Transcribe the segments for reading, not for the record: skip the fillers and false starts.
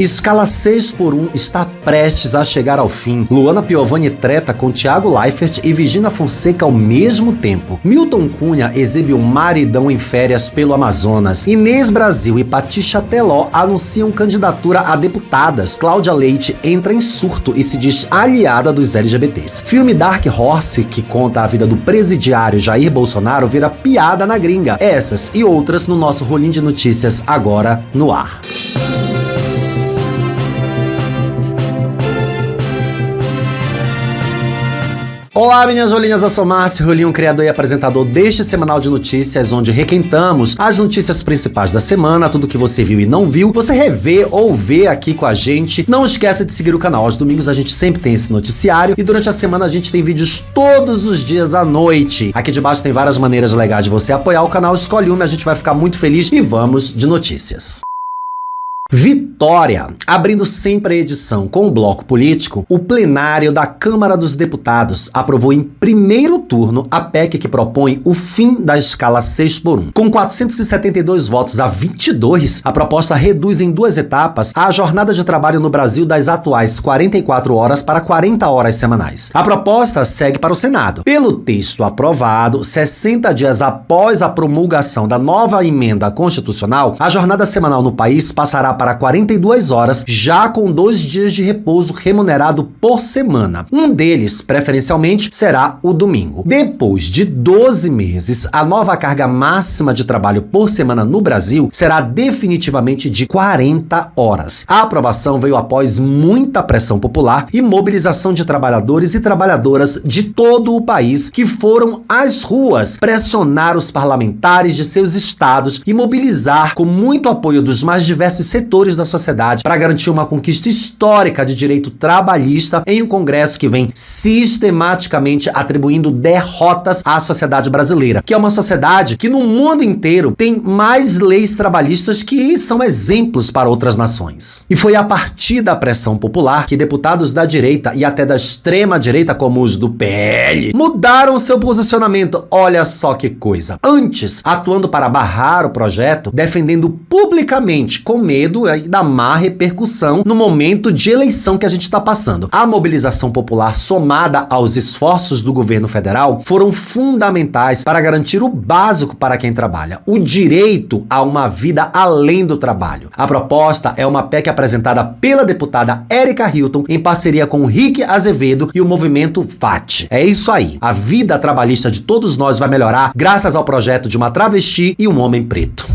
Escala 6x1 está prestes a chegar ao fim. Luana Piovani treta com Thiago Leifert e Virgínia Fonseca ao mesmo tempo. Milton Cunha exibe um maridão em férias pelo Amazonas. Inês Brasil e Patrícia Teló anunciam candidatura a deputadas. Cláudia Leite entra em surto e se diz aliada dos LGBTs. Filme Dark Horse, que conta a vida do presidiário Jair Bolsonaro, vira piada na gringa. Essas e outras no nosso Rolinho de Notícias, agora no ar. Olá, minhas rolinhas, eu sou Márcio Rolinho, criador e apresentador deste semanal de notícias, onde requentamos as notícias principais da semana, tudo que você viu e não viu, você revê ou vê aqui com a gente. Não esqueça de seguir o canal, aos domingos a gente sempre tem esse noticiário e durante a semana a gente tem vídeos todos os dias à noite. Aqui debaixo tem várias maneiras legais de você apoiar o canal, escolhe uma, a gente vai ficar muito feliz e vamos de notícias. Vitória! Abrindo sempre a edição com o bloco político, o plenário da Câmara dos Deputados aprovou em primeiro turno a PEC que propõe o fim da escala 6x1. Com 472 votos a 22, a proposta reduz em 2 etapas a jornada de trabalho no Brasil das atuais 44 horas para 40 horas semanais. A proposta segue para o Senado. Pelo texto aprovado, 60 dias após a promulgação da nova emenda constitucional, a jornada semanal no país passará para 42 horas, já com 2 dias de repouso remunerado por semana. Um deles, preferencialmente, será o domingo. Depois de 12 meses, a nova carga máxima de trabalho por semana no Brasil será definitivamente de 40 horas. A aprovação veio após muita pressão popular e mobilização de trabalhadores e trabalhadoras de todo o país que foram às ruas pressionar os parlamentares de seus estados e mobilizar com muito apoio dos mais diversos setores da sociedade para garantir uma conquista histórica de direito trabalhista em um Congresso que vem sistematicamente atribuindo derrotas à sociedade brasileira, que é uma sociedade que no mundo inteiro tem mais leis trabalhistas que são exemplos para outras nações. E foi a partir da pressão popular que deputados da direita e até da extrema direita, como os do PL, mudaram seu posicionamento. Olha só que coisa. Antes, atuando para barrar o projeto, defendendo publicamente, com medo da má repercussão no momento de eleição que a gente está passando. A mobilização popular somada aos esforços do governo federal foram fundamentais para garantir o básico para quem trabalha, o direito a uma vida além do trabalho. A proposta é uma PEC apresentada pela deputada Érica Hilton em parceria com Rick Azevedo e o movimento FAT. É isso aí. A vida trabalhista de todos nós vai melhorar graças ao projeto de uma travesti e um homem preto.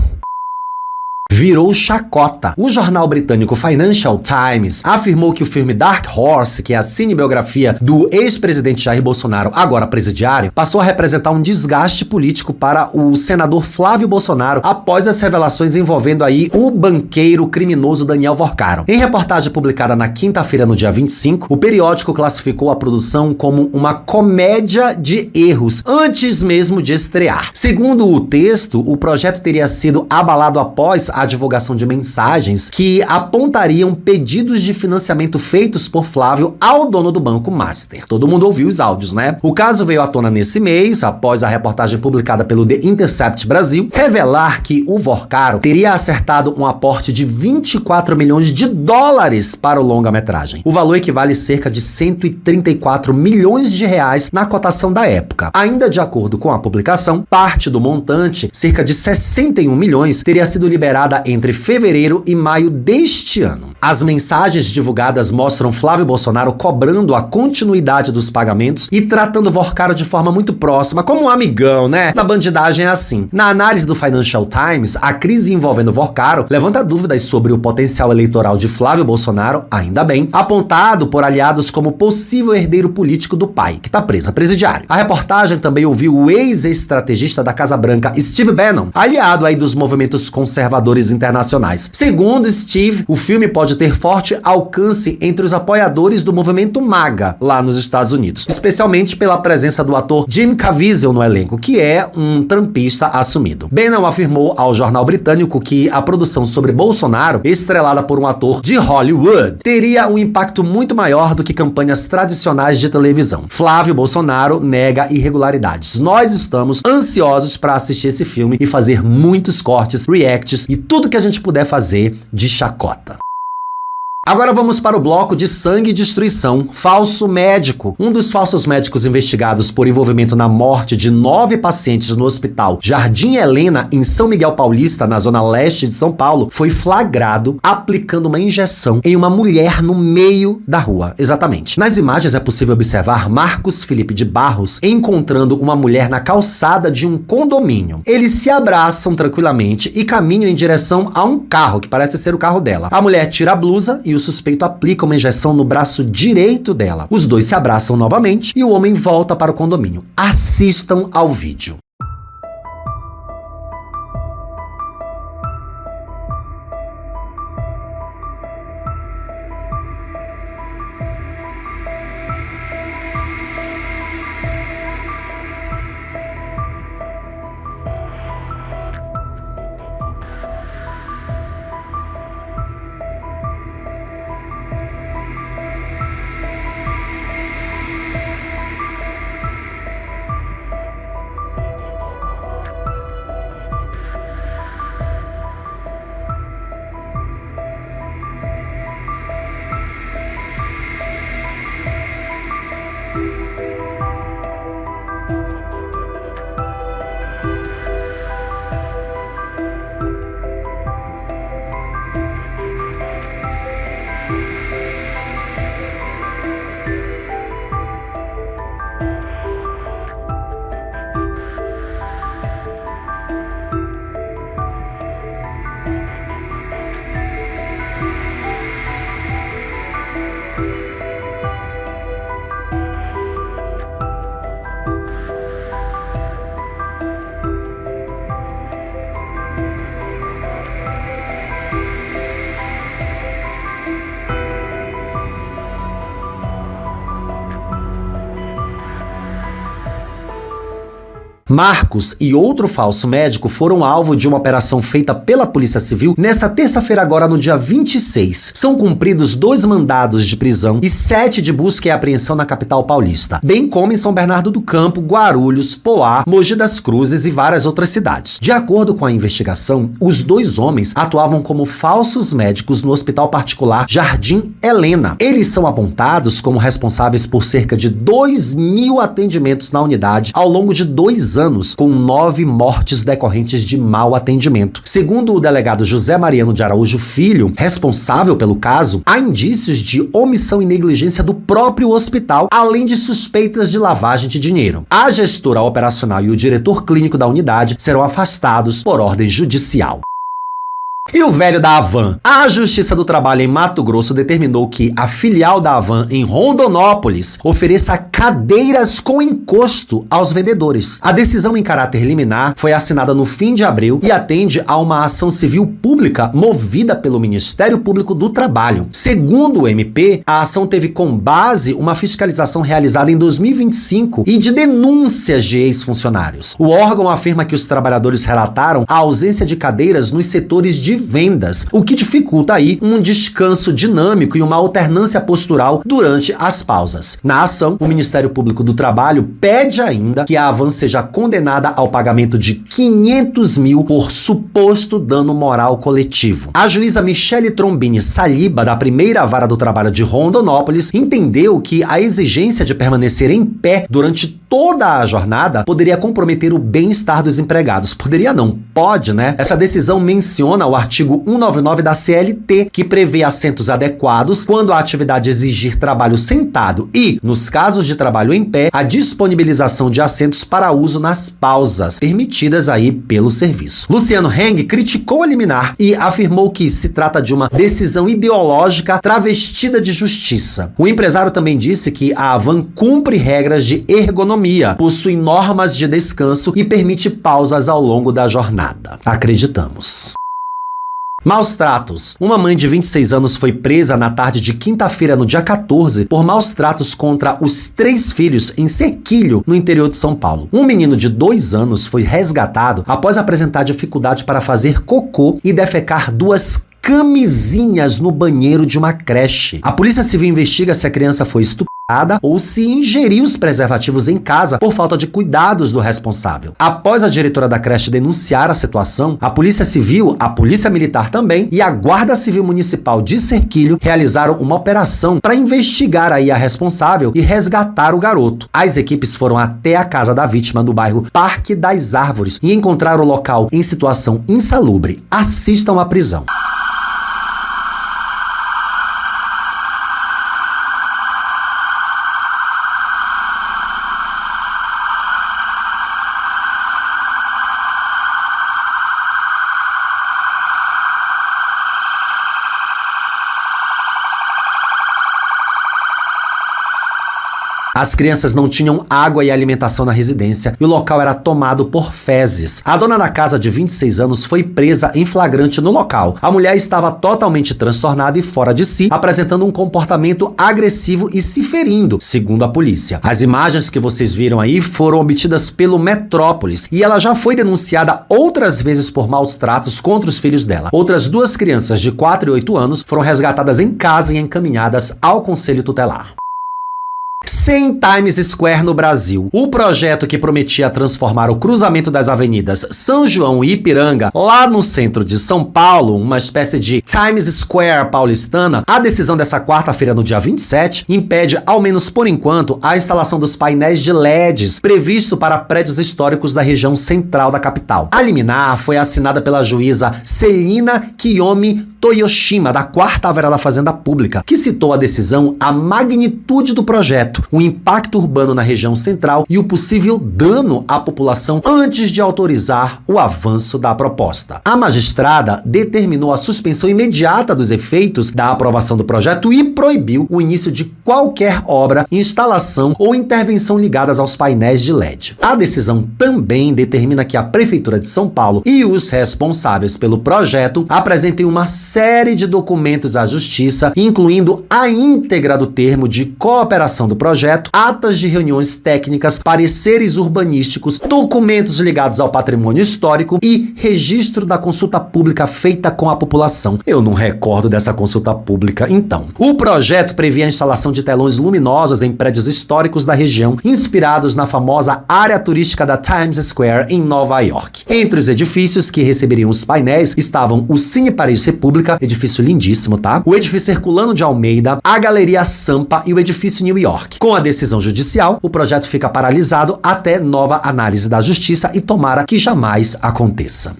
Virou chacota. O jornal britânico Financial Times afirmou que o filme Dark Horse, que é a cinebiografia do ex-presidente Jair Bolsonaro, agora presidiário, passou a representar um desgaste político para o senador Flávio Bolsonaro após as revelações envolvendo aí o banqueiro criminoso Daniel Vorcaro. Em reportagem publicada na quinta-feira, no dia 25, o periódico classificou a produção como uma comédia de erros antes mesmo de estrear. Segundo o texto, o projeto teria sido abalado após a divulgação de mensagens que apontariam pedidos de financiamento feitos por Flávio ao dono do Banco Master. Todo mundo ouviu os áudios, né? O caso veio à tona nesse mês, após a reportagem publicada pelo The Intercept Brasil revelar que o Vorcaro teria acertado um aporte de 24 milhões de dólares para o longa-metragem. O valor equivale a cerca de 134 milhões de reais na cotação da época. Ainda de acordo com a publicação, parte do montante, cerca de 61 milhões, teria sido liberada entre fevereiro e maio deste ano. As mensagens divulgadas mostram Flávio Bolsonaro cobrando a continuidade dos pagamentos e tratando Vorcaro de forma muito próxima, como um amigão, né? Na bandidagem é assim. Na análise do Financial Times, a crise envolvendo Vorcaro levanta dúvidas sobre o potencial eleitoral de Flávio Bolsonaro, ainda bem, apontado por aliados como possível herdeiro político do pai, que está preso a presidiário. A reportagem também ouviu o ex-estrategista da Casa Branca, Steve Bannon, aliado aí dos movimentos conservadores internacionais. Segundo Steve, o filme pode ter forte alcance entre os apoiadores do movimento MAGA lá nos Estados Unidos, especialmente pela presença do ator Jim Caviezel no elenco, que é um trumpista assumido. Bannon afirmou ao jornal britânico que a produção sobre Bolsonaro, estrelada por um ator de Hollywood, teria um impacto muito maior do que campanhas tradicionais de televisão. Flávio Bolsonaro nega irregularidades. Nós estamos ansiosos para assistir esse filme e fazer muitos cortes, reacts e tudo que a gente puder fazer de chacota. Agora vamos para o bloco de sangue e destruição. Falso médico. Um dos falsos médicos investigados por envolvimento na morte de 9 pacientes no hospital Jardim Helena, em São Miguel Paulista, na zona leste de São Paulo, foi flagrado aplicando uma injeção em uma mulher no meio da rua. Exatamente. Nas imagens é possível observar Marcos Felipe de Barros encontrando uma mulher na calçada de um condomínio. Eles se abraçam tranquilamente e caminham em direção a um carro, que parece ser o carro dela. A mulher tira a blusa e o suspeito aplica uma injeção no braço direito dela. Os dois se abraçam novamente e o homem volta para o condomínio. Assistam ao vídeo. Marcos e outro falso médico foram alvo de uma operação feita pela Polícia Civil nessa terça-feira agora no dia 26. São cumpridos 2 mandados de prisão e 7 de busca e apreensão na capital paulista, bem como em São Bernardo do Campo, Guarulhos, Poá, Mogi das Cruzes e várias outras cidades. De acordo com a investigação, os 2 homens atuavam como falsos médicos no hospital particular Jardim Helena. Eles são apontados como responsáveis por cerca de 2.000 atendimentos na unidade ao longo de 2 anos, com 9 mortes decorrentes de mau atendimento. Segundo o delegado José Mariano de Araújo Filho, responsável pelo caso, há indícios de omissão e negligência do próprio hospital, além de suspeitas de lavagem de dinheiro. A gestora operacional e o diretor clínico da unidade serão afastados por ordem judicial. E o velho da Havan? A Justiça do Trabalho em Mato Grosso determinou que a filial da Havan em Rondonópolis ofereça cadeiras com encosto aos vendedores. A decisão em caráter liminar foi assinada no fim de abril e atende a uma ação civil pública movida pelo Ministério Público do Trabalho. Segundo o MP, a ação teve como base uma fiscalização realizada em 2025 e de denúncias de ex-funcionários. O órgão afirma que os trabalhadores relataram a ausência de cadeiras nos setores de vendas, o que dificulta aí um descanso dinâmico e uma alternância postural durante as pausas. Na ação, o Ministério Público do Trabalho pede ainda que a Havan seja condenada ao pagamento de 500 mil por suposto dano moral coletivo. A juíza Michele Trombini Saliba, da primeira vara do trabalho de Rondonópolis, entendeu que a exigência de permanecer em pé durante toda a jornada poderia comprometer o bem-estar dos empregados. Poderia não, pode, né? Essa decisão menciona o artigo 199 da CLT, que prevê assentos adequados quando a atividade exigir trabalho sentado e, nos casos de trabalho em pé, a disponibilização de assentos para uso nas pausas, permitidas aí pelo serviço. Luciano Heng criticou a liminar e afirmou que se trata de uma decisão ideológica travestida de justiça. O empresário também disse que a Havan cumpre regras de ergonomia, possui normas de descanso e permite pausas ao longo da jornada. Acreditamos. Maus tratos. Uma mãe de 26 anos foi presa na tarde de quinta-feira, no dia 14, por maus tratos contra os 3 filhos em Serquilho, no interior de São Paulo. Um menino de 2 anos foi resgatado após apresentar dificuldade para fazer cocô e defecar 2 camisinhas no banheiro de uma creche. A Polícia Civil investiga se a criança foi estuprada ou se ingeriu os preservativos em casa por falta de cuidados do responsável. Após a diretora da creche denunciar a situação, a Polícia Civil, a Polícia Militar também e a Guarda Civil Municipal de Serquilho realizaram uma operação para investigar aí a responsável e resgatar o garoto. As equipes foram até a casa da vítima no bairro Parque das Árvores e encontraram o local em situação insalubre. Assistam à prisão. As crianças não tinham água e alimentação na residência e o local era tomado por fezes. A dona da casa, de 26 anos, foi presa em flagrante no local. A mulher estava totalmente transtornada e fora de si, apresentando um comportamento agressivo e se ferindo, segundo a polícia. As imagens que vocês viram aí foram obtidas pelo Metrópolis e ela já foi denunciada outras vezes por maus tratos contra os filhos dela. Outras 2 crianças de 4 e 8 anos foram resgatadas em casa e encaminhadas ao Conselho Tutelar. Sem Times Square no Brasil. O projeto que prometia transformar o cruzamento das avenidas São João e Ipiranga lá no centro de São Paulo, uma espécie de Times Square paulistana, a decisão dessa quarta-feira, no dia 27, impede, ao menos por enquanto, a instalação dos painéis de LEDs previsto para prédios históricos da região central da capital. A liminar foi assinada pela juíza Celina Kiyomi Toyoshima, da 4ª Vara da Fazenda Pública, que citou a decisão a magnitude do projeto, o impacto urbano na região central e o possível dano à população antes de autorizar o avanço da proposta. A magistrada determinou a suspensão imediata dos efeitos da aprovação do projeto e proibiu o início de qualquer obra, instalação ou intervenção ligadas aos painéis de LED. A decisão também determina que a Prefeitura de São Paulo e os responsáveis pelo projeto apresentem uma série de documentos à Justiça, incluindo a íntegra do termo de cooperação do projeto, atas de reuniões técnicas, pareceres urbanísticos, documentos ligados ao patrimônio histórico e registro da consulta pública feita com a população. Eu não recordo dessa consulta pública, então. O projeto previa a instalação de telões luminosos em prédios históricos da região, inspirados na famosa área turística da Times Square em Nova York. Entre os edifícios que receberiam os painéis estavam o Cine Paris República, edifício lindíssimo, tá? O edifício Herculano de Almeida, a Galeria Sampa e o edifício New York. Com a decisão judicial, o projeto fica paralisado até nova análise da Justiça e tomara que jamais aconteça.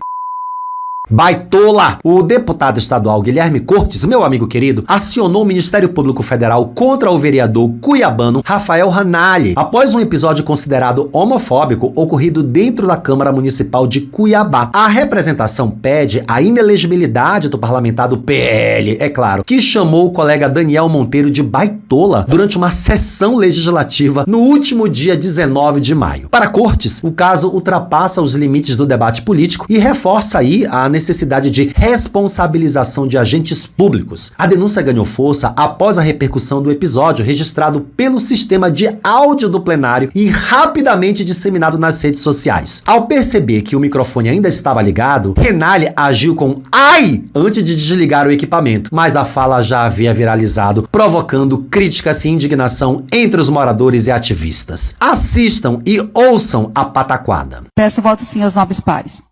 Baitola! O deputado estadual Guilherme Cortes, meu amigo querido, acionou o Ministério Público Federal contra o vereador cuiabano Rafael Ranalli, após um episódio considerado homofóbico ocorrido dentro da Câmara Municipal de Cuiabá. A representação pede a inelegibilidade do parlamentar do PL, é claro, que chamou o colega Daniel Monteiro de baitola durante uma sessão legislativa no último dia 19 de maio. Para Cortes, o caso ultrapassa os limites do debate político e reforça aí a necessidade de responsabilização de agentes públicos. A denúncia ganhou força após a repercussão do episódio registrado pelo sistema de áudio do plenário e rapidamente disseminado nas redes sociais. Ao perceber que o microfone ainda estava ligado, Ranalli agiu com "ai" antes de desligar o equipamento, mas a fala já havia viralizado, provocando críticas e indignação entre os moradores e ativistas. Assistam e ouçam a pataquada. Peço voto sim aos nobres pares.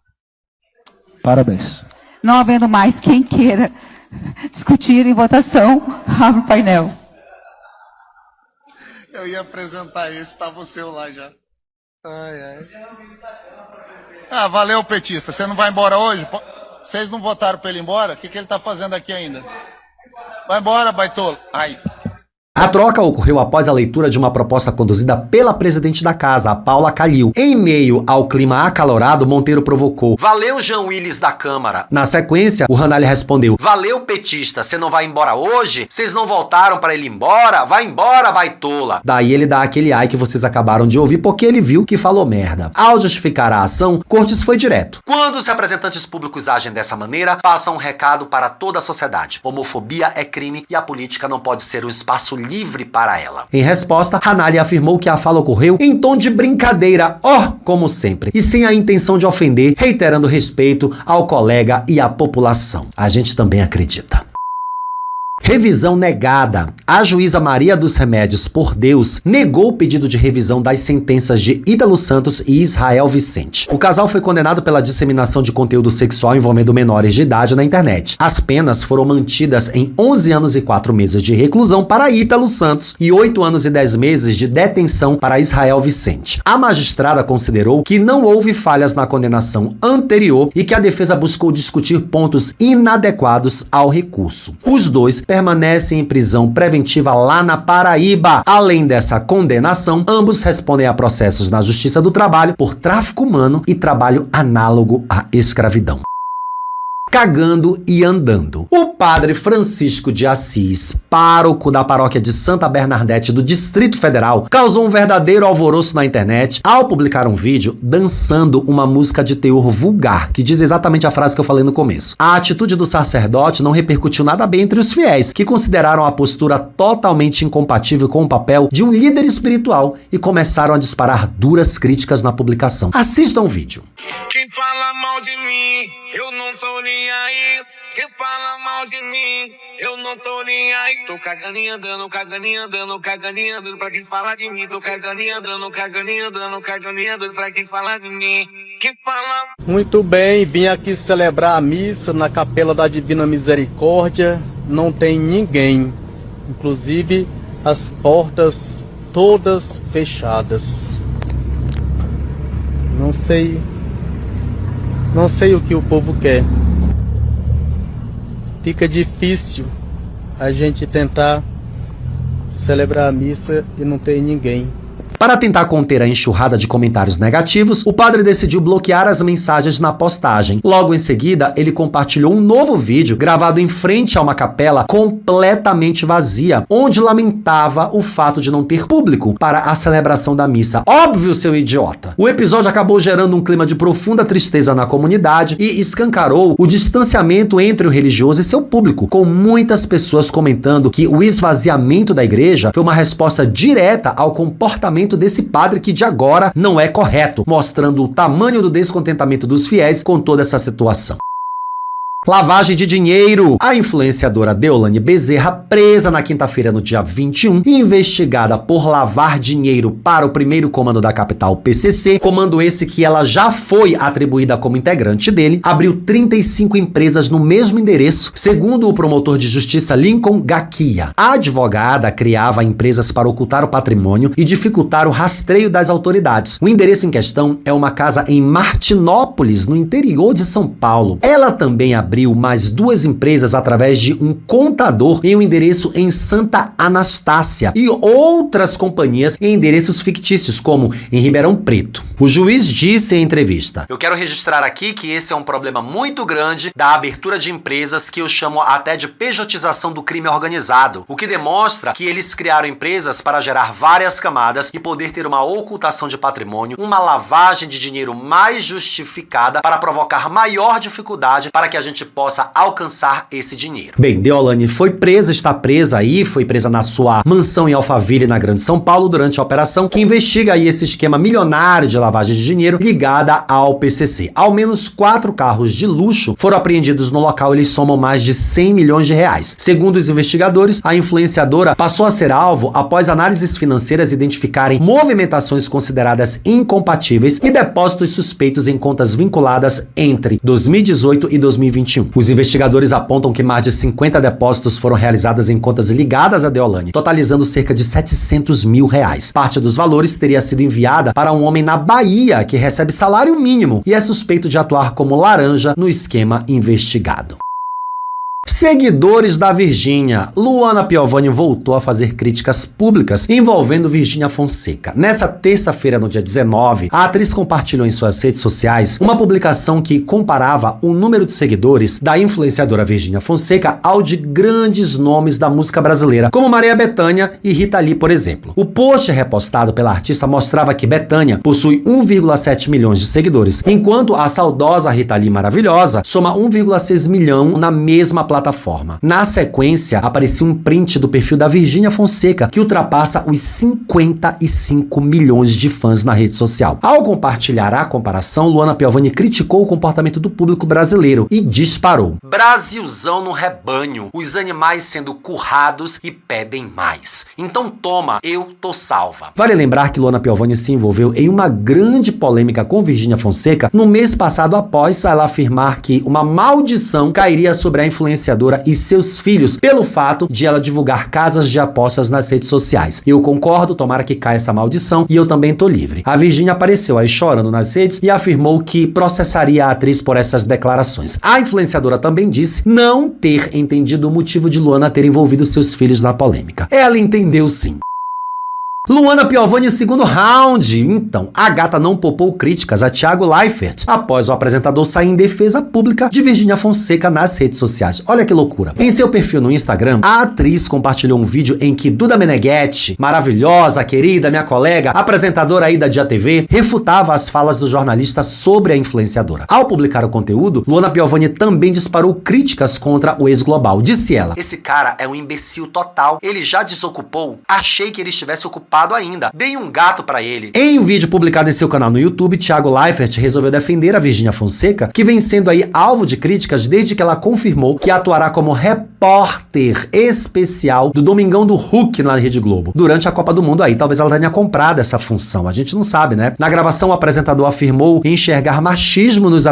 Parabéns. Não havendo mais quem queira discutir em votação, abro o painel. Eu ia apresentar esse, estava o seu lá já. Ai, ai. Ah, valeu, petista. Você não vai embora hoje? Vocês não votaram para ele ir embora? O que ele está fazendo aqui ainda? Vai embora, baitola. Ai. A troca ocorreu após a leitura de uma proposta conduzida pela presidente da casa, a Paula Calil. Em meio ao clima acalorado, Monteiro provocou: "Valeu, Jean Willis da Câmara." Na sequência, o Ranalli respondeu: "Valeu, petista, você não vai embora hoje? Vocês não voltaram para ele ir embora? Vai embora, baitola." Daí ele dá aquele ai que vocês acabaram de ouvir porque ele viu que falou merda. Ao justificar a ação, Cortes foi direto: "Quando os representantes públicos agem dessa maneira, passam um recado para toda a sociedade. Homofobia é crime e a política não pode ser um espaço livre para ela. Em resposta, Hanali afirmou que a fala ocorreu em tom de brincadeira, como sempre, e sem a intenção de ofender, reiterando respeito ao colega e à população. A gente também acredita. Revisão negada. A juíza Maria dos Remédios por Deus negou o pedido de revisão das sentenças de Ítalo Santos e Israel Vicente. O casal foi condenado pela disseminação de conteúdo sexual envolvendo menores de idade na internet. As penas foram mantidas em 11 anos e 4 meses de reclusão para Ítalo Santos e 8 anos e 10 meses de detenção para Israel Vicente. A magistrada considerou que não houve falhas na condenação anterior e que a defesa buscou discutir pontos inadequados ao recurso. Os dois permanecem em prisão preventiva lá na Paraíba. Além dessa condenação, ambos respondem a processos na Justiça do Trabalho por tráfico humano e trabalho análogo à escravidão. Cagando e andando. O padre Francisco de Assis, pároco da paróquia de Santa Bernadette do Distrito Federal, causou um verdadeiro alvoroço na internet ao publicar um vídeo dançando uma música de teor vulgar, que diz exatamente a frase que eu falei no começo. A atitude do sacerdote não repercutiu nada bem entre os fiéis, que consideraram a postura totalmente incompatível com o papel de um líder espiritual e começaram a disparar duras críticas na publicação. Assistam o vídeo. Quem fala mal de mim, eu não tô nem aí. Quem fala mal de mim, eu não tô nem aí. Tô cagando e andando, cagando e andando, cagando e andando pra quem fala de mim. Tô cagando e andando, cagando e andando, cagando e andando pra quem fala de mim. Quem fala... Muito bem, vim aqui celebrar a missa na Capela da Divina Misericórdia. Não tem ninguém, inclusive as portas todas fechadas. Não sei o que o povo quer. Fica difícil a gente tentar celebrar a missa e não ter ninguém. Para tentar conter a enxurrada de comentários negativos, o padre decidiu bloquear as mensagens na postagem. Logo em seguida, ele compartilhou um novo vídeo gravado em frente a uma capela completamente vazia, onde lamentava o fato de não ter público para a celebração da missa. Óbvio, seu idiota! O episódio acabou gerando um clima de profunda tristeza na comunidade e escancarou o distanciamento entre o religioso e seu público, com muitas pessoas comentando que o esvaziamento da igreja foi uma resposta direta ao comportamento desse padre que de agora não é correto, mostrando o tamanho do descontentamento dos fiéis com toda essa situação. Lavagem de dinheiro. A influenciadora Deolane Bezerra, presa na quinta-feira no dia 21, investigada por lavar dinheiro para o primeiro comando da capital PCC, comando esse que ela já foi atribuída como integrante dele, abriu 35 empresas no mesmo endereço, segundo o promotor de justiça Lincoln Gaquia. A advogada criava empresas para ocultar o patrimônio e dificultar o rastreio das autoridades. O endereço em questão é uma casa em Martinópolis, no interior de São Paulo. Ela também abriu mais 2 empresas através de um contador em um endereço em Santa Anastácia e outras companhias em endereços fictícios, como em Ribeirão Preto. O juiz disse em entrevista: "Eu quero registrar aqui que esse é um problema muito grande da abertura de empresas que eu chamo até de pejotização do crime organizado, o que demonstra que eles criaram empresas para gerar várias camadas e poder ter uma ocultação de patrimônio, uma lavagem de dinheiro mais justificada para provocar maior dificuldade para que a gente possa alcançar esse dinheiro." Bem, Deolane foi presa, está presa aí, foi presa na sua mansão em Alphaville, na Grande São Paulo, durante a operação que investiga aí esse esquema milionário de lavagem de dinheiro ligada ao PCC. Ao menos 4 carros de luxo foram apreendidos no local, eles somam mais de 100 milhões de reais. Segundo os investigadores, a influenciadora passou a ser alvo após análises financeiras identificarem movimentações consideradas incompatíveis e depósitos suspeitos em contas vinculadas entre 2018 e 2021. Os investigadores apontam que mais de 50 depósitos foram realizados em contas ligadas a Deolane, totalizando cerca de 700 mil reais. Parte dos valores teria sido enviada para um homem na Bahia que recebe salário mínimo e é suspeito de atuar como laranja no esquema investigado. Seguidores da Virgínia. Luana Piovani voltou a fazer críticas públicas envolvendo Virgínia Fonseca. Nessa terça-feira, no dia 19, a atriz compartilhou em suas redes sociais uma publicação que comparava o número de seguidores da influenciadora Virgínia Fonseca ao de grandes nomes da música brasileira, como Maria Bethânia e Rita Lee, por exemplo. O post repostado pela artista mostrava que Bethânia possui 1,7 milhões de seguidores, enquanto a saudosa Rita Lee maravilhosa soma 1,6 milhão na mesma plataforma plataforma. Na sequência, aparecia um print do perfil da Virgínia Fonseca, que ultrapassa os 55 milhões de fãs na rede social. Ao compartilhar a comparação, Luana Piovani criticou o comportamento do público brasileiro e disparou: Brasilzão no rebanho, os animais sendo currados e pedem mais. Então toma, eu tô salva. Vale lembrar que Luana Piovani se envolveu em uma grande polêmica com Virgínia Fonseca no mês passado, após ela afirmar que uma maldição cairia sobre a influenciadora e seus filhos pelo fato de ela divulgar casas de apostas nas redes sociais. Eu concordo, tomara que caia essa maldição e eu também tô livre. A Virgínia apareceu aí chorando nas redes e afirmou que processaria a atriz por essas declarações. A influenciadora também disse não ter entendido o motivo de Luana ter envolvido seus filhos na polêmica. Ela entendeu sim. Luana Piovani, segundo round. Então, a gata não poupou críticas a Thiago Leifert após o apresentador sair em defesa pública de Virgínia Fonseca nas redes sociais. Olha que loucura. Em seu perfil no Instagram, a atriz compartilhou um vídeo em que Duda Meneghetti, maravilhosa, querida, minha colega, apresentadora aí da Dia TV, refutava as falas do jornalista sobre a influenciadora. Ao publicar o conteúdo, Luana Piovani também disparou críticas contra o ex-global. Disse ela: esse cara é um imbecil total, ele já desocupou, achei que ele estivesse ocupado ainda. Dei um gato pra ele. Em um vídeo publicado em seu canal no YouTube, Thiago Leifert resolveu defender a Virgínia Fonseca, que vem sendo aí alvo de críticas desde que ela confirmou que atuará como repórter especial do Domingão do Hulk na Rede Globo durante a Copa do Mundo aí. Talvez ela tenha comprado essa função, a gente não sabe, né? Na gravação, o apresentador afirmou enxergar machismo nos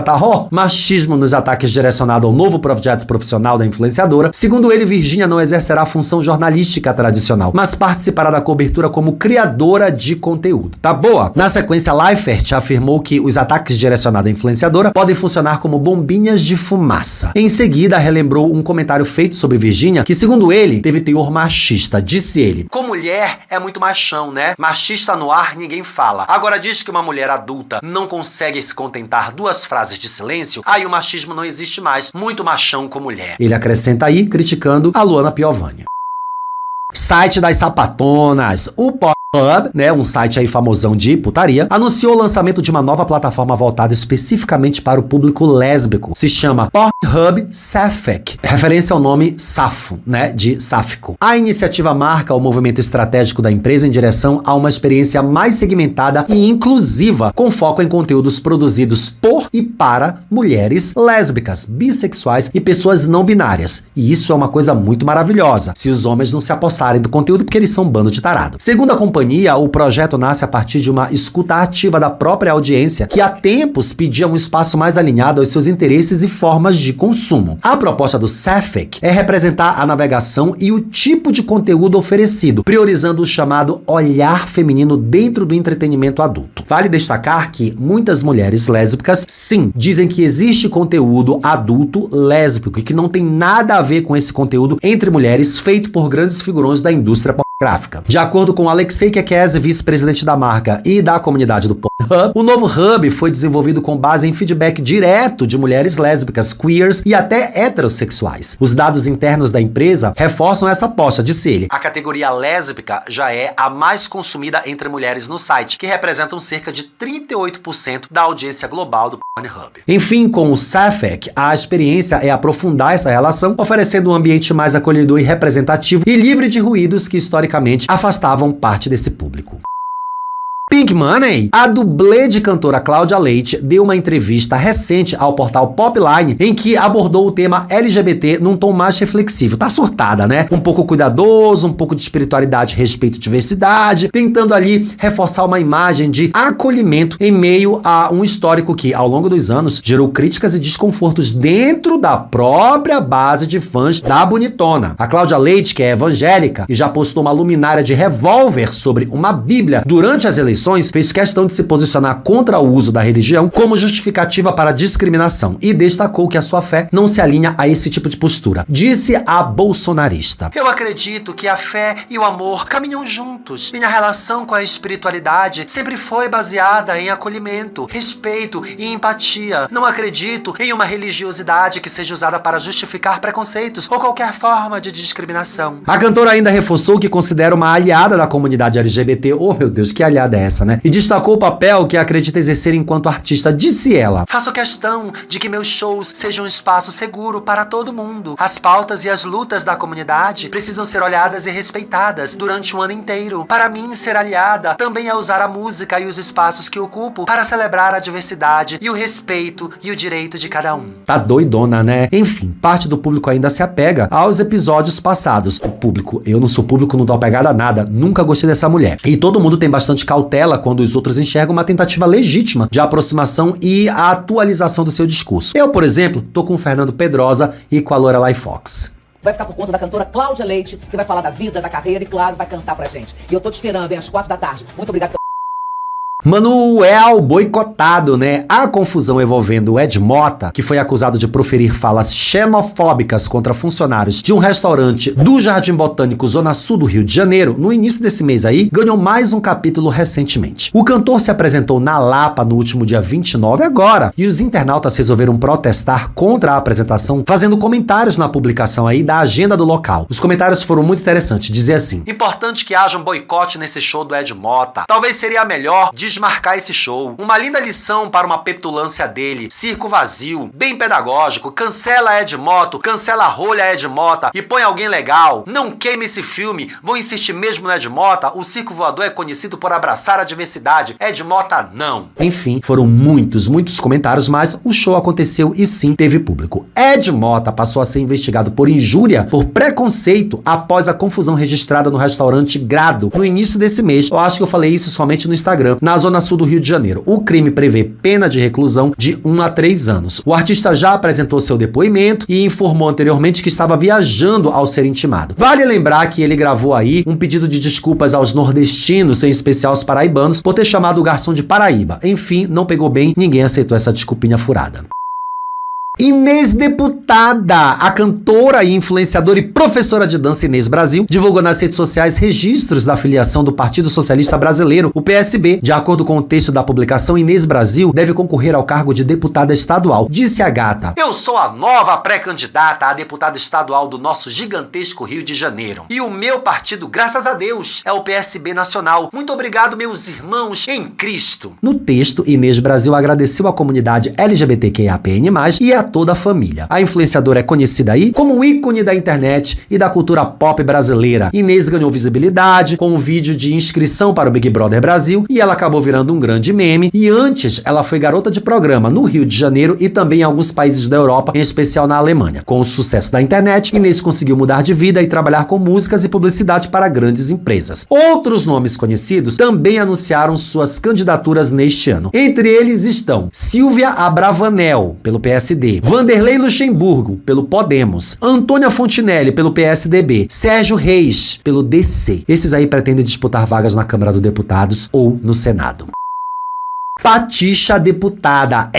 ataques direcionados ao novo projeto profissional da influenciadora. Segundo ele, Virgínia não exercerá a função jornalística tradicional, mas participará da cobertura como criadora de conteúdo. Tá boa? Na sequência, Leifert afirmou que os ataques direcionados à influenciadora podem funcionar como bombinhas de fumaça. Em seguida, relembrou um comentário feito sobre Virgínia, que segundo ele, teve teor machista. Disse ele: com mulher é muito machão, né? Machista no ar ninguém fala. Agora diz que uma mulher adulta não consegue se contentar 2 frases de silêncio, aí o machismo não existe mais. Muito machão com mulher. Ele acrescenta aí, criticando a Luana Piovani. Site das sapatonas. O Pornhub, né, um site aí famosão de putaria, anunciou o lançamento de uma nova plataforma voltada especificamente para o público lésbico. Se chama Pornhub Sapphic, referência ao nome Safo, né, de sáfico. A iniciativa marca o movimento estratégico da empresa em direção a uma experiência mais segmentada e inclusiva, com foco em conteúdos produzidos por e para mulheres lésbicas, bissexuais e pessoas não binárias. E isso é uma coisa muito maravilhosa, se os homens não se apossarem do conteúdo, porque eles são um bando de tarado. Segundo a companhia, o projeto nasce a partir de uma escuta ativa da própria audiência, que há tempos pedia um espaço mais alinhado aos seus interesses e formas de consumo. A proposta do Sapphic é representar a navegação e o tipo de conteúdo oferecido, priorizando o chamado olhar feminino dentro do entretenimento adulto. Vale destacar que muitas mulheres lésbicas, sim, dizem que existe conteúdo adulto lésbico e que não tem nada a ver com esse conteúdo entre mulheres feito por grandes figurões da indústria pornográfica. De acordo com Alexei Kekese, vice-presidente da marca e da comunidade do Pornhub, o novo hub foi desenvolvido com base em feedback direto de mulheres lésbicas, queers e até heterossexuais. Os dados internos da empresa reforçam essa aposta, disse ele. A categoria lésbica já é a mais consumida entre mulheres no site, que representam cerca de 38% da audiência global do Pornhub. Enfim, com o Sapphic, a experiência é aprofundar essa relação, oferecendo um ambiente mais acolhedor e representativo e livre de ruídos que historicamente afastavam parte desse público. Pink Money. A dublê de cantora Cláudia Leite deu uma entrevista recente ao portal Popline em que abordou o tema LGBT num tom mais reflexivo. Tá surtada, né? Um pouco cuidadoso, um pouco de espiritualidade, respeito e diversidade, tentando ali reforçar uma imagem de acolhimento em meio a um histórico que, ao longo dos anos, gerou críticas e desconfortos dentro da própria base de fãs da bonitona. A Cláudia Leite, que é evangélica e já postou uma luminária de revólver sobre uma bíblia durante as eleições, fez questão de se posicionar contra o uso da religião como justificativa para a discriminação e destacou que a sua fé não se alinha a esse tipo de postura. Disse a bolsonarista: eu acredito que a fé e o amor caminham juntos. Minha relação com a espiritualidade sempre foi baseada em acolhimento, respeito e empatia. Não acredito em uma religiosidade que seja usada para justificar preconceitos ou qualquer forma de discriminação. A cantora ainda reforçou que considera uma aliada da comunidade LGBT. Oh, meu Deus, que aliada é essa? essa, né? E destacou o papel que acredita exercer enquanto artista. Disse ela: faço questão de que meus shows sejam um espaço seguro para todo mundo. As pautas e as lutas da comunidade precisam ser olhadas e respeitadas durante um ano inteiro. Para mim, ser aliada também é usar a música e os espaços que ocupo para celebrar a diversidade e o respeito e o direito de cada um. Tá doidona, né? Enfim, parte do público ainda se apega aos episódios passados. O público, eu não sou público, não dou apegada a nada, nunca gostei dessa mulher. E todo mundo tem bastante cautela quando os outros enxergam uma tentativa legítima de aproximação e a atualização do seu discurso. Eu, por exemplo, tô com o Fernando Pedrosa e com a Lorelai Fox. Vai ficar por conta da cantora Cláudia Leite, que vai falar da vida, da carreira e, claro, vai cantar pra gente. E eu tô te esperando, às 4 da tarde. Muito obrigado. Manuel boicotado, né? A confusão envolvendo o Ed Mota, que foi acusado de proferir falas xenofóbicas contra funcionários de um restaurante do Jardim Botânico, Zona Sul do Rio de Janeiro, no início desse mês aí, ganhou mais um capítulo recentemente. O cantor se apresentou na Lapa no último dia 29 agora, e os internautas resolveram protestar contra a apresentação, fazendo comentários na publicação aí da agenda do local. Os comentários foram muito interessantes, dizia assim: importante que haja um boicote nesse show do Ed Mota. Talvez seria melhor desmarcar esse show. Uma linda lição para uma petulância dele. Circo vazio, bem pedagógico. Cancela Ed Mota, cancela a rolha Ed Mota e põe alguém legal. Não queime esse filme. Vou insistir mesmo no Ed Mota. O circo voador é conhecido por abraçar a diversidade. Ed Mota não. Enfim, foram muitos comentários, mas o show aconteceu e sim teve público. Ed Mota passou a ser investigado por injúria, por preconceito, após a confusão registrada no restaurante Grado no início desse mês. Eu acho que eu falei isso somente no Instagram, na Zona Sul do Rio de Janeiro. O crime prevê pena de reclusão de 1 a 3 anos. O artista já apresentou seu depoimento e informou anteriormente que estava viajando ao ser intimado. Vale lembrar que ele gravou aí um pedido de desculpas aos nordestinos, em especial aos paraibanos, por ter chamado o garçom de Paraíba. Enfim, não pegou bem, ninguém aceitou essa desculpinha furada. Inês Deputada, a cantora e influenciadora e professora de dança Inês Brasil, divulgou nas redes sociais registros da filiação do Partido Socialista Brasileiro, o PSB. De acordo com o texto da publicação, Inês Brasil deve concorrer ao cargo de deputada estadual. Disse a gata: eu sou a nova pré-candidata a deputada estadual do nosso gigantesco Rio de Janeiro. E o meu partido, graças a Deus, é o PSB Nacional. Muito obrigado, meus irmãos em Cristo. No texto, Inês Brasil agradeceu a comunidade LGBTQIAPN+, e a toda a família. A influenciadora é conhecida aí como um ícone da internet e da cultura pop brasileira. Inês ganhou visibilidade com um vídeo de inscrição para o Big Brother Brasil e ela acabou virando um grande meme. E antes, ela foi garota de programa no Rio de Janeiro e também em alguns países da Europa, em especial na Alemanha. Com o sucesso da internet, Inês conseguiu mudar de vida e trabalhar com músicas e publicidade para grandes empresas. Outros nomes conhecidos também anunciaram suas candidaturas neste ano. Entre eles estão Silvia Abravanel, pelo PSD, Vanderlei Luxemburgo, pelo Podemos, Antônia Fontinelli, pelo PSDB, Sérgio Reis, pelo DC. Esses aí pretendem disputar vagas na Câmara dos Deputados ou no Senado. Patixa Deputada.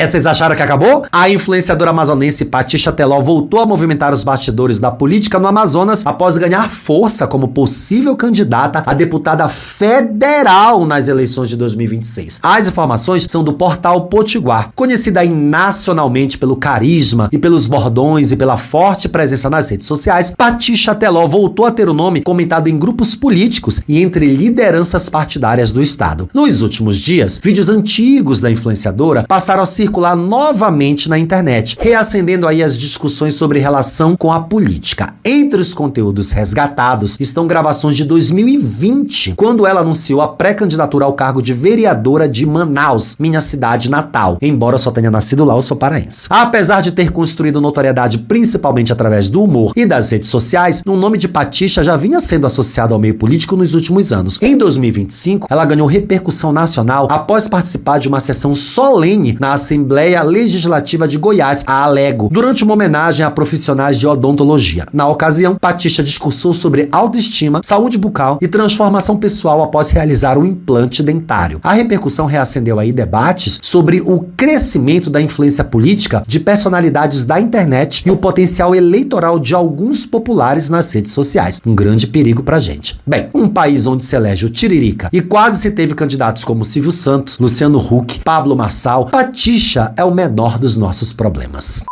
Vocês acharam que acabou? A influenciadora amazonense Patixa Teló voltou a movimentar os bastidores da política no Amazonas após ganhar força como possível candidata a deputada federal nas eleições de 2026. As informações são do portal Potiguar, conhecida aí nacionalmente pelo carisma e pelos bordões e pela forte presença nas redes sociais. Patixa Teló voltou a ter o nome comentado em grupos políticos e entre lideranças partidárias do estado. Nos últimos dias, vídeos antigos da influenciadora passaram a circular novamente na internet, reacendendo aí as discussões sobre relação com a política. Entre os conteúdos resgatados estão gravações de 2020, quando ela anunciou a pré-candidatura ao cargo de vereadora de Manaus, minha cidade natal. Embora eu só tenha nascido lá, eu sou paraense. Apesar de ter construído notoriedade principalmente através do humor e das redes sociais, o nome de Patixa já vinha sendo associado ao meio político nos últimos anos. Em 2025, ela ganhou repercussão nacional após participar de uma sessão solene na Assembleia Legislativa de Goiás, a Alego, durante uma homenagem a profissionais de odontologia. Na ocasião, Patixa discursou sobre autoestima, saúde bucal e transformação pessoal após realizar um implante dentário. A repercussão reacendeu aí debates sobre o crescimento da influência política de personalidades da internet e o potencial eleitoral de alguns populares nas redes sociais. Um grande perigo pra gente. Bem, um país onde se elege o Tiririca e quase se teve candidatos como Silvio Santos, Luciano Huck, Pablo Marçal, Patixa é o menor dos nossos problemas.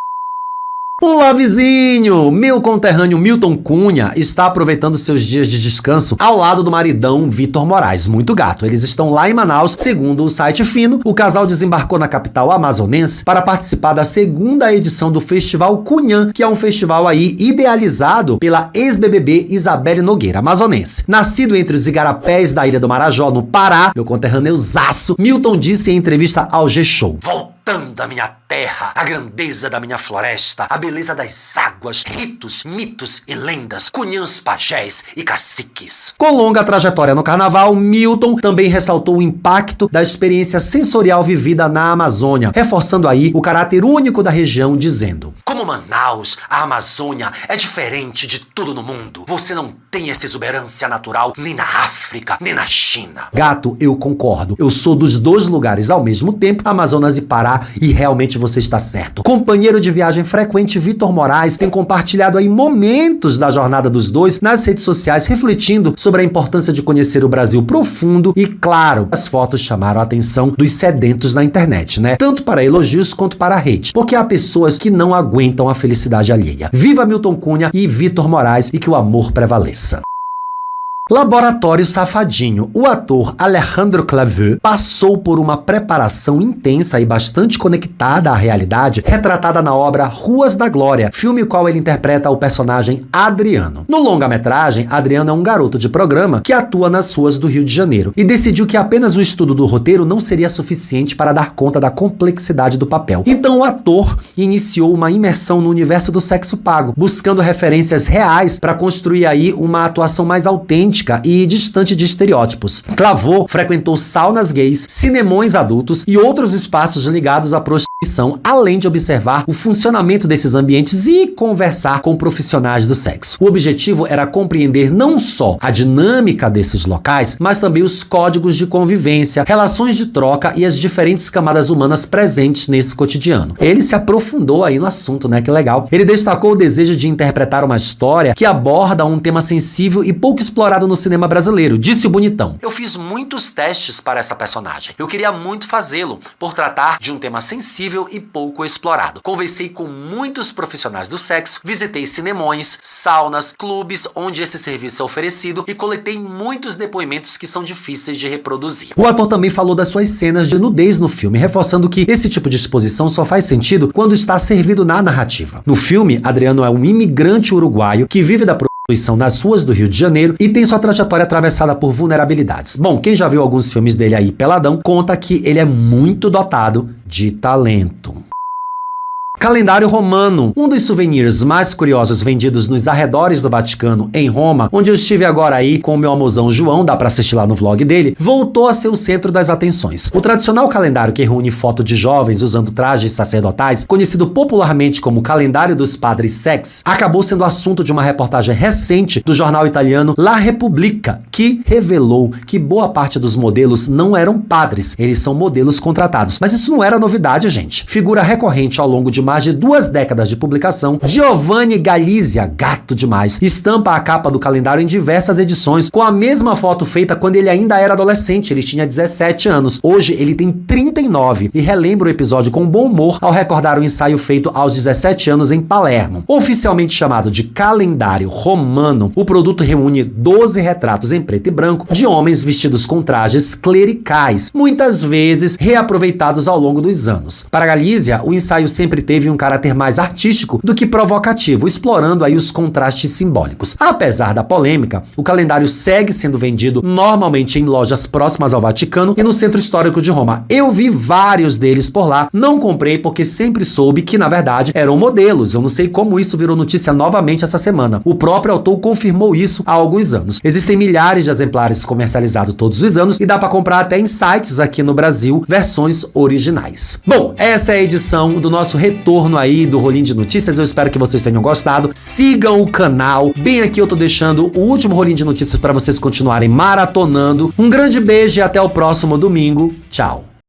Olá, vizinho! Meu conterrâneo Milton Cunha está aproveitando seus dias de descanso ao lado do maridão Vitor Moraes, muito gato. Eles estão lá em Manaus. Segundo o site Fino, o casal desembarcou na capital amazonense para participar da segunda edição do Festival Cunhã, que é um festival aí idealizado pela ex-BBB Isabelle Nogueira, amazonense. Nascido entre os igarapés da Ilha do Marajó, no Pará, meu conterrâneuzaço, Milton disse em entrevista ao G-Show: voltando à minha terra, a grandeza da minha floresta, a beleza das águas, ritos, mitos e lendas, cunhãs, pajés e caciques. Com longa trajetória no carnaval, Milton também ressaltou o impacto da experiência sensorial vivida na Amazônia, reforçando aí o caráter único da região, dizendo: como Manaus, a Amazônia é diferente de tudo no mundo. Você não tem essa exuberância natural nem na África, nem na China. Gato, eu concordo. Eu sou dos dois lugares ao mesmo tempo, Amazonas e Pará, e realmente você está certo. Companheiro de viagem frequente Vitor Moraes tem compartilhado aí momentos da jornada dos dois nas redes sociais, refletindo sobre a importância de conhecer o Brasil profundo e, claro, as fotos chamaram a atenção dos sedentos na internet, né? Tanto para elogios quanto para hate, porque há pessoas que não aguentam a felicidade alheia. Viva Milton Cunha e Vitor Moraes e que o amor prevaleça. Laboratório Safadinho. O ator Alejandro Clavier passou por uma preparação intensa e bastante conectada à realidade, retratada na obra Ruas da Glória, filme qual ele interpreta o personagem Adriano. No longa-metragem, Adriano é um garoto de programa que atua nas ruas do Rio de Janeiro e decidiu que apenas o estudo do roteiro não seria suficiente para dar conta da complexidade do papel. Então o ator iniciou uma imersão no universo do sexo pago, buscando referências reais para construir aí uma atuação mais autêntica e distante de estereótipos. Clavô frequentou saunas gays, cinemões adultos e outros espaços ligados à prostituição, além de observar o funcionamento desses ambientes e conversar com profissionais do sexo. O objetivo era compreender não só a dinâmica desses locais, mas também os códigos de convivência, relações de troca e as diferentes camadas humanas presentes nesse cotidiano. Ele se aprofundou aí no assunto, né? Que legal. Ele destacou o desejo de interpretar uma história que aborda um tema sensível e pouco explorado no cinema brasileiro, disse o bonitão. Eu fiz muitos testes para essa personagem. Eu queria muito fazê-lo, por tratar de um tema sensível e pouco explorado. Conversei com muitos profissionais do sexo, visitei cinemões, saunas, clubes onde esse serviço é oferecido e coletei muitos depoimentos que são difíceis de reproduzir. O ator também falou das suas cenas de nudez no filme, reforçando que esse tipo de exposição só faz sentido quando está servido na narrativa. No filme, Adriano é um imigrante uruguaio que vive da prostituição nas ruas do Rio de Janeiro e tem sua trajetória atravessada por vulnerabilidades. Bom, quem já viu alguns filmes dele aí peladão, conta que ele é muito dotado de talento. Calendário romano, um dos souvenirs mais curiosos vendidos nos arredores do Vaticano, em Roma, onde eu estive agora aí com o meu almozão João, dá pra assistir lá no vlog dele, voltou a ser o centro das atenções. O tradicional calendário que reúne foto de jovens usando trajes sacerdotais, conhecido popularmente como Calendário dos Padres Sex, acabou sendo assunto de uma reportagem recente do jornal italiano La Repubblica, que revelou que boa parte dos modelos não eram padres, eles são modelos contratados. Mas isso não era novidade, gente. Figura recorrente ao longo de mais de 2 décadas de publicação, Giovanni Galizia, gato demais, estampa a capa do calendário em diversas edições, com a mesma foto feita quando ele ainda era adolescente, ele tinha 17 anos. Hoje ele tem 39 e relembra o episódio com bom humor ao recordar o ensaio feito aos 17 anos em Palermo. Oficialmente chamado de Calendário Romano, o produto reúne 12 retratos em preto e branco de homens vestidos com trajes clericais, muitas vezes reaproveitados ao longo dos anos. Para Galizia, o ensaio sempre teve um caráter mais artístico do que provocativo, explorando aí os contrastes simbólicos. Apesar da polêmica, o calendário segue sendo vendido normalmente em lojas próximas ao Vaticano e no Centro Histórico de Roma. Eu vi vários deles por lá, não comprei porque sempre soube que, na verdade, eram modelos. Eu não sei como isso virou notícia novamente essa semana. O próprio autor confirmou isso há alguns anos. Existem milhares de exemplares comercializados todos os anos e dá pra comprar até em sites aqui no Brasil, versões originais. Bom, essa é a edição do nosso retorno aí do Rolinho de Notícias. Eu espero que vocês tenham gostado. Sigam o canal. Bem aqui eu tô deixando o último Rolinho de Notícias para vocês continuarem maratonando. Um grande beijo e até o próximo domingo. Tchau.